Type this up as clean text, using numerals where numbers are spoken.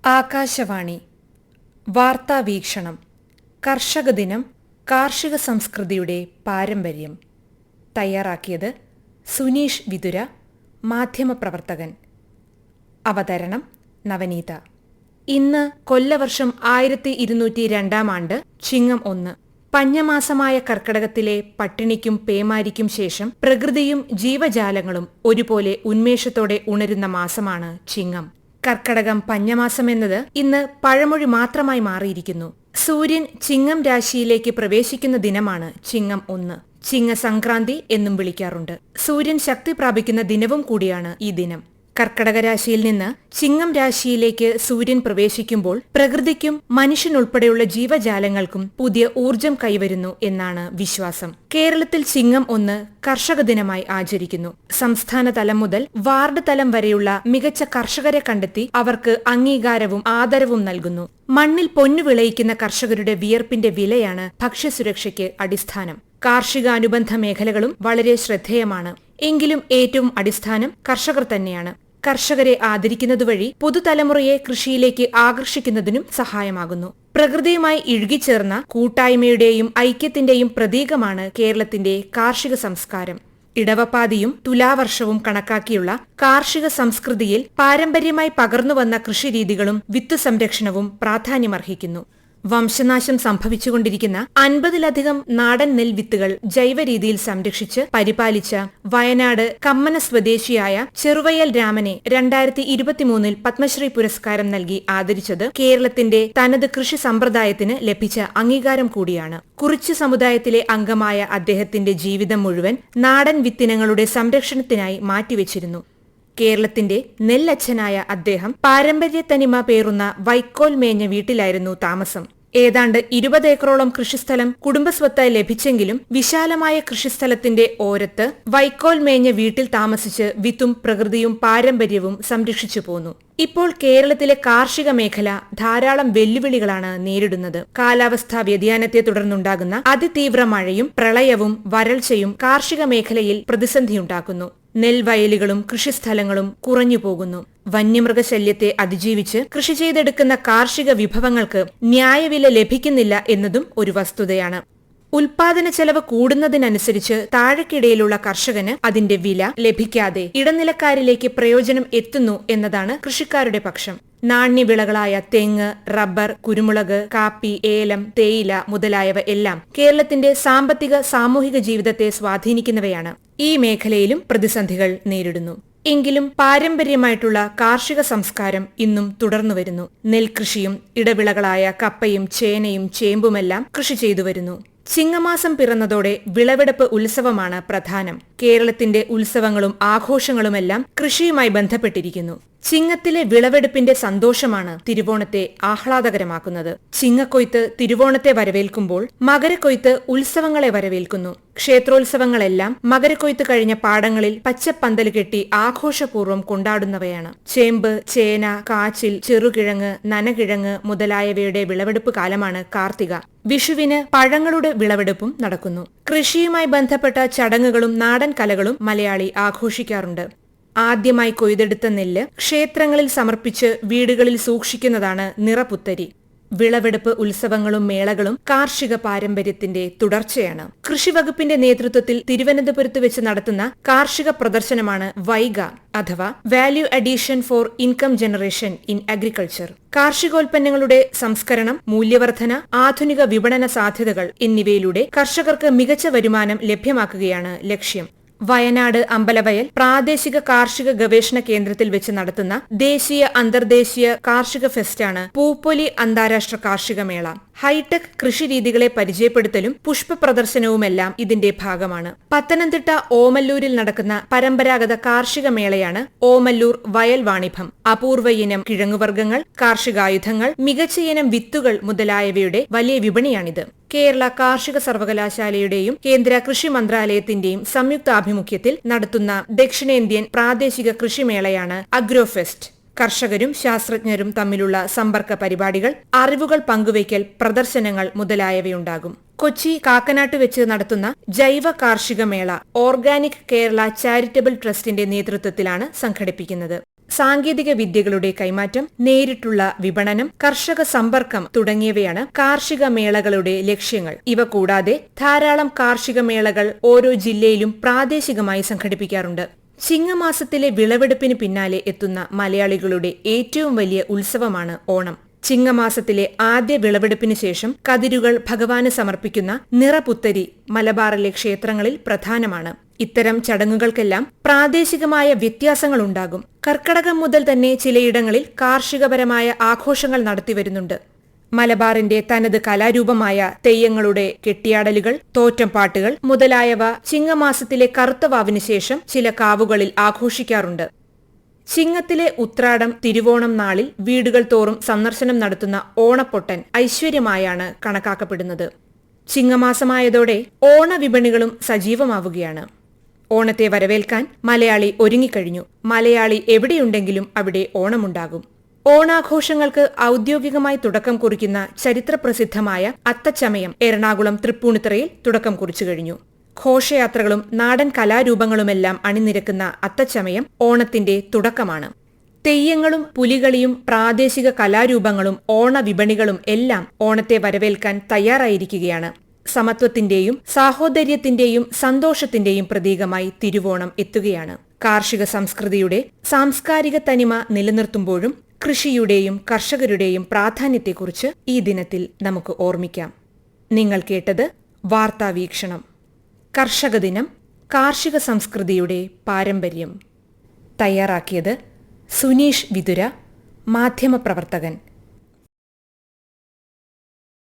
ആകാശവാണി വാർത്താവീക്ഷണം. കർഷക ദിനം, കാർഷിക സംസ്കൃതിയുടെ പാരമ്പര്യം. തയ്യാറാക്കിയത് സുനീഷ് വിതുര, മാധ്യമപ്രവർത്തകൻ. അവതരണം നവനീത. ഇന്ന് കൊല്ലവർഷം 1202 ആണ്ട്, ചിങ്ങം 1. പഞ്ഞമാസമായ കർക്കടകത്തിലെ പട്ടിണിക്കും പേമാരിക്കും ശേഷം പ്രകൃതിയും ജീവജാലങ്ങളും ഒരുപോലെ ഉന്മേഷത്തോടെ ഉണരുന്ന മാസമാണ് ചിങ്ങം. കർക്കടകം പഞ്ഞമാസമെന്നത് ഇന്ന് പഴമൊഴി മാത്രമായി മാറിയിരിക്കുന്നു. സൂര്യൻ ചിങ്ങം രാശിയിലേക്ക് പ്രവേശിക്കുന്ന ദിനമാണ് ചിങ്ങം 1. ചിങ്ങസംക്രാന്തി എന്നും വിളിക്കാറുണ്ട്. സൂര്യൻ ശക്തി പ്രാപിക്കുന്ന ദിനവും കൂടിയാണ് ഈ ദിനം. കർക്കടക രാശിയിൽ നിന്ന് ചിങ്ങം രാശിയിലേക്ക് സൂര്യൻ പ്രവേശിക്കുമ്പോൾ പ്രകൃതിക്കും മനുഷ്യനുൾപ്പെടെയുള്ള ജീവജാലങ്ങൾക്കും പുതിയ ഊർജം കൈവരുന്നു എന്നാണ് വിശ്വാസം. കേരളത്തിൽ ചിങ്ങം 1 കർഷക ദിനമായി ആചരിക്കുന്നു. സംസ്ഥാന തലം മുതൽ വാർഡ് തലം വരെയുള്ള മികച്ച കർഷകരെ കണ്ടെത്തി അവർക്ക് അംഗീകാരവും ആദരവും നൽകുന്നു. മണ്ണിൽ പൊന്നു വിളയിക്കുന്ന കർഷകരുടെ വിയർപ്പിന്റെ വിലയാണ് ഭക്ഷ്യസുരക്ഷയ്ക്ക് അടിസ്ഥാനം. കാർഷികാനുബന്ധ മേഖലകളും വളരെ ശ്രദ്ധേയമാണ്. എങ്കിലും ഏറ്റവും അടിസ്ഥാനം കർഷകർ തന്നെയാണ്. കർഷകരെ ആദരിക്കുന്നതുവഴി പുതുതലമുറയെ കൃഷിയിലേക്ക് ആകർഷിക്കുന്നതിനും സഹായമാകുന്നു. പ്രകൃതിയുമായി ഇഴുകിച്ചേർന്ന കൂട്ടായ്മയുടെയും ഐക്യത്തിന്റെയും പ്രതീകമാണ് കേരളത്തിന്റെ കാർഷിക സംസ്കാരം. ഇടവപ്പാതിയും തുലാവർഷവും കണക്കാക്കിയുള്ള കാർഷിക സംസ്കൃതിയിൽ പാരമ്പര്യമായി പകർന്നുവന്ന കൃഷിരീതികളും വിത്തു സംരക്ഷണവും പ്രാധാന്യമർഹിക്കുന്നു. വംശനാശം സംഭവിച്ചുകൊണ്ടിരിക്കുന്ന 50-ലധികം നാടൻ നെൽവിത്തുകൾ ജൈവരീതിയിൽ സംരക്ഷിച്ച് പരിപാലിച്ച വയനാട് കമ്മന സ്വദേശിയായ ചെറുവയൽ രാമനെ 2023 പത്മശ്രീ പുരസ്കാരം നൽകി ആദരിച്ചത് കേരളത്തിന്റെ തനത് കൃഷി സമ്പ്രദായത്തിന് ലഭിച്ച അംഗീകാരം കൂടിയാണ്. കുറിച്യ സമുദായത്തിലെ അംഗമായ അദ്ദേഹത്തിന്റെ ജീവിതം മുഴുവൻ നാടൻ വിത്തിനങ്ങളുടെ സംരക്ഷണത്തിനായി മാറ്റിവെച്ചിരുന്നു. കേരളത്തിന്റെ നെല്ലച്ഛനായ അദ്ദേഹം പാരമ്പര്യത്തനിമ പേറുന്ന വൈക്കോൽ മേഞ്ഞ വീട്ടിലായിരുന്നു താമസം. ഏതാണ്ട് 20 ഏക്കറോളം കൃഷിസ്ഥലം കുടുംബസ്വത്തായി ലഭിച്ചെങ്കിലും വിശാലമായ കൃഷിസ്ഥലത്തിന്റെ ഓരത്ത് വൈക്കോൽ മേഞ്ഞ വീട്ടിൽ താമസിച്ച് വിത്തും പ്രകൃതിയും പാരമ്പര്യവും സംരക്ഷിച്ചു പോന്നു. ഇപ്പോൾ കേരളത്തിലെ കാർഷിക മേഖല ധാരാളം വെല്ലുവിളികളാണ് നേരിടുന്നത്. കാലാവസ്ഥാ വ്യതിയാനത്തെ തുടർന്നുണ്ടാകുന്ന അതിതീവ്ര മഴയും പ്രളയവും വരൾച്ചയും കാർഷിക മേഖലയിൽ പ്രതിസന്ധിയുണ്ടാക്കുന്നു. നെൽവയലുകളും കൃഷിസ്ഥലങ്ങളും കുറഞ്ഞു പോകുന്നു. വന്യമൃഗശല്യത്തെ അതിജീവിച്ച് കൃഷി ചെയ്തെടുക്കുന്ന കാർഷിക വിഭവങ്ങൾക്ക് ന്യായവില ലഭിക്കുന്നില്ല എന്നതും ഒരു വസ്തുതയാണ്. ഉൽപാദന ചെലവ് കൂടുന്നതിനനുസരിച്ച് താഴെക്കിടയിലുള്ള കർഷകന് അതിന്റെ വില ലഭിക്കാതെ ഇടനിലക്കാരിലേക്ക് പ്രയോജനം എത്തുന്നു എന്നതാണ് കൃഷിക്കാരുടെ പക്ഷം. നാണ്യവിളകളായ തെങ്ങ്, റബ്ബർ, കുരുമുളക്, കാപ്പി, ഏലം, തേയില മുതലായവ എല്ലാം കേരളത്തിന്റെ സാമ്പത്തിക സാമൂഹിക ജീവിതത്തെ സ്വാധീനിക്കുന്നവയാണ്. ഈ മേഖലയിലും പ്രതിസന്ധികൾ നേരിടുന്നു. എങ്കിലും പാരമ്പര്യമായിട്ടുള്ള കാർഷിക സംസ്കാരം ഇന്നും തുടർന്നുവരുന്നു. നെൽകൃഷിയും ഇടവിളകളായ കപ്പയും ചേനയും ചേമ്പുമെല്ലാം കൃഷി ചെയ്തു വരുന്നു. ചിങ്ങമാസം പിറന്നതോടെ വിളവെടുപ്പ് ഉത്സവമാണ് പ്രധാനം. കേരളത്തിന്റെ ഉത്സവങ്ങളും ആഘോഷങ്ങളുമെല്ലാം കൃഷിയുമായി ബന്ധപ്പെട്ടിരിക്കുന്നു. ചിങ്ങത്തിലെ വിളവെടുപ്പിന്റെ സന്തോഷമാണ് തിരുവോണത്തെ ആഹ്ലാദകരമാക്കുന്നത്. ചിങ്ങക്കൊയ്ത്ത് തിരുവോണത്തെ വരവേൽക്കുമ്പോൾ മകരക്കൊയ്ത്ത് ഉത്സവങ്ങളെ വരവേൽക്കുന്നു. ക്ഷേത്രോത്സവങ്ങളെല്ലാം മകരക്കൊയ്ത്ത് കഴിഞ്ഞ പാടങ്ങളിൽ പച്ചപ്പന്തൽ കെട്ടി ആഘോഷപൂർവ്വം കൊണ്ടാടുന്നവയാണ്. ചേമ്പ്, ചേന, കാച്ചിൽ, ചെറുകിഴങ്ങ്, നനകിഴങ്ങ് മുതലായവയുടെ വിളവെടുപ്പ് കാലമാണ് കാർത്തിക. വിഷുവിന് പഴങ്ങളുടെ വിളവെടുപ്പും നടക്കുന്നു. കൃഷിയുമായി ബന്ധപ്പെട്ട ചടങ്ങുകളും നാടൻ കലകളും മലയാളി ആഘോഷിക്കാറുണ്ട്. ആദ്യമായി കൊയ്തെടുത്ത നെല്ല് ക്ഷേത്രങ്ങളിൽ സമർപ്പിച്ച് വീടുകളിൽ സൂക്ഷിക്കുന്നതാണ് നിറപുത്തരി. വിളവെടുപ്പ് ഉത്സവങ്ങളും മേളകളും കാർഷിക പാരമ്പര്യത്തിന്റെ തുടർച്ചയാണ്. കൃഷിവകുപ്പിന്റെ നേതൃത്വത്തിൽ തിരുവനന്തപുരത്ത് വെച്ച് നടത്തുന്ന കാർഷിക പ്രദർശനമാണ് വൈഗ അഥവാ value addition for income generation in agriculture. കാർഷികോൽപ്പന്നങ്ങളുടെ സംസ്കരണം, മൂല്യവർധന, ആധുനിക വിപണന സാധ്യതകൾ എന്നിവയിലൂടെ കർഷകർക്ക് മികച്ച വരുമാനം ലഭ്യമാക്കുകയാണ് ലക്ഷ്യം. വയനാട് അമ്പലവയൽ പ്രാദേശിക കാർഷിക ഗവേഷണ കേന്ദ്രത്തിൽ വെച്ച് നടത്തുന്ന ദേശീയ അന്തർദേശീയ കാർഷിക ഫെസ്റ്റാണ് പൂപ്പൊലി അന്താരാഷ്ട്ര കാർഷിക മേള. ഹൈടെക് കൃഷിരീതികളെ പരിചയപ്പെടുത്തലും പുഷ്പ പ്രദർശനവുമെല്ലാം ഇതിന്റെ ഭാഗമാണ്. പത്തനംതിട്ട ഓമല്ലൂരിൽ നടക്കുന്ന പരമ്പരാഗത കാർഷിക മേളയാണ് ഓമല്ലൂർ വയൽ വാണിഭം. അപൂർവ ഇനം കിഴങ്ങുവർഗ്ഗങ്ങൾ, കാർഷികായുധങ്ങൾ, മികച്ച ഇനം വിത്തുകൾ മുതലായവയുടെ വലിയ വിപണിയാണിത്. കേരള കാർഷിക സർവകലാശാലയുടെയും കേന്ദ്ര കൃഷി മന്ത്രാലയത്തിന്റെയും സംയുക്താഭിമുഖ്യത്തിൽ നടത്തുന്ന ദക്ഷിണേന്ത്യൻ പ്രാദേശിക കൃഷിമേളയാണ് അഗ്രോഫെസ്റ്റ്. കർഷകരും ശാസ്ത്രജ്ഞരും തമ്മിലുള്ള സമ്പർക്ക പരിപാടികൾ, അറിവുകൾ പങ്കുവയ്ക്കൽ, പ്രദർശനങ്ങൾ മുതലായവയുണ്ടാകും. കൊച്ചി കാക്കനാട്ട് വെച്ച് നടത്തുന്ന ജൈവ കാർഷിക മേള ഓർഗാനിക് കേരള ചാരിറ്റബിൾ ട്രസ്റ്റിന്റെ നേതൃത്വത്തിലാണ് സംഘടിപ്പിക്കുന്നത്. സാങ്കേതിക വിദ്യകളുടെ കൈമാറ്റം, നേരിട്ടുള്ള വിപണനം, കർഷക സമ്പർക്കം തുടങ്ങിയവയാണ് കാർഷിക മേളകളുടെ ലക്ഷ്യങ്ങൾ. ഇവ കൂടാതെ ധാരാളം കാർഷിക മേളകൾ ഓരോ ജില്ലയിലും പ്രാദേശികമായി സംഘടിപ്പിക്കാറുണ്ട്. ചിങ്ങമാസത്തിലെ വിളവെടുപ്പിന് പിന്നാലെ എത്തുന്ന മലയാളികളുടെ ഏറ്റവും വലിയ ഉത്സവമാണ് ഓണം. ചിങ്ങമാസത്തിലെ ആദ്യ വിളവെടുപ്പിന് ശേഷം കതിരുകൾ ഭഗവാന് സമർപ്പിക്കുന്ന നിറപുത്തരി മലബാറിലെ ക്ഷേത്രങ്ങളിൽ പ്രധാനമാണ്. ഇത്തരം ചടങ്ങുകൾക്കെല്ലാം പ്രാദേശികമായ വ്യത്യാസങ്ങളുണ്ടാകും. കർക്കടകം മുതൽ തന്നെ ചിലയിടങ്ങളിൽ കാർഷികപരമായ ആഘോഷങ്ങൾ നടത്തിവരുന്നുണ്ട്. മലബാറിന്റെ തനത് കലാരൂപമായ തെയ്യങ്ങളുടെ കെട്ടിയാടലുകൾ, തോറ്റംപാട്ടുകൾ മുതലായവ ചിങ്ങമാസത്തിലെ കറുത്തവാവിന് ശേഷം ചില കാവുകളിൽ ആഘോഷിക്കാറുണ്ട്. ചിങ്ങത്തിലെ ഉത്രാടം, തിരുവോണം നാളിൽ വീടുകൾ തോറും സന്ദർശനം നടത്തുന്ന ഓണപ്പൊട്ടൻ ഐശ്വര്യമായാണ് കണക്കാക്കപ്പെടുന്നത്. ചിങ്ങമാസമായതോടെ ഓണവിപണികളും സജീവമാവുകയാണ്. ഓണത്തെ വരവേൽക്കാൻ മലയാളി ഒരുങ്ങിക്കഴിഞ്ഞു. മലയാളി എവിടെയുണ്ടെങ്കിലും അവിടെ ഓണമുണ്ടാകും. ഓണാഘോഷങ്ങൾക്ക് ഔദ്യോഗികമായി തുടക്കം കുറിക്കുന്ന ചരിത്രപ്രസിദ്ധമായ അത്തച്ചമയം എറണാകുളം തൃപ്പൂണിത്തുറയിൽ തുടക്കം കുറിച്ചു കഴിഞ്ഞു. ഘോഷയാത്രകളും നാടൻ കലാരൂപങ്ങളുമെല്ലാം അണിനിരക്കുന്ന അത്തച്ചമയം ഓണത്തിന്റെ തുടക്കമാണ്. തെയ്യങ്ങളും പുലികളിയും പ്രാദേശിക കലാരൂപങ്ങളും ഓണവിപണികളും എല്ലാം ഓണത്തെ വരവേൽക്കാൻ തയ്യാറായിരിക്കുകയാണ്. സമത്വത്തിന്റെയും സാഹോദര്യത്തിന്റെയും സന്തോഷത്തിന്റെയും പ്രതീകമായി തിരുവോണം എത്തുകയാണ്. കാർഷിക സംസ്കൃതിയുടെ സാംസ്കാരിക തനിമ നിലനിർത്തുമ്പോഴും കൃഷിയുടെയും കർഷകരുടെയും പ്രാധാന്യത്തെക്കുറിച്ച് ഈ ദിനത്തിൽ നമുക്ക് ഓർമ്മിക്കാം. നിങ്ങൾ കേട്ടത് വാർത്താവീക്ഷണം. കർഷക ദിനം, കാർഷിക സംസ്കൃതിയുടെ പാരമ്പര്യം. തയ്യാറാക്കിയത് സുനീഷ് വിതുര, മാധ്യമപ്രവർത്തകൻ.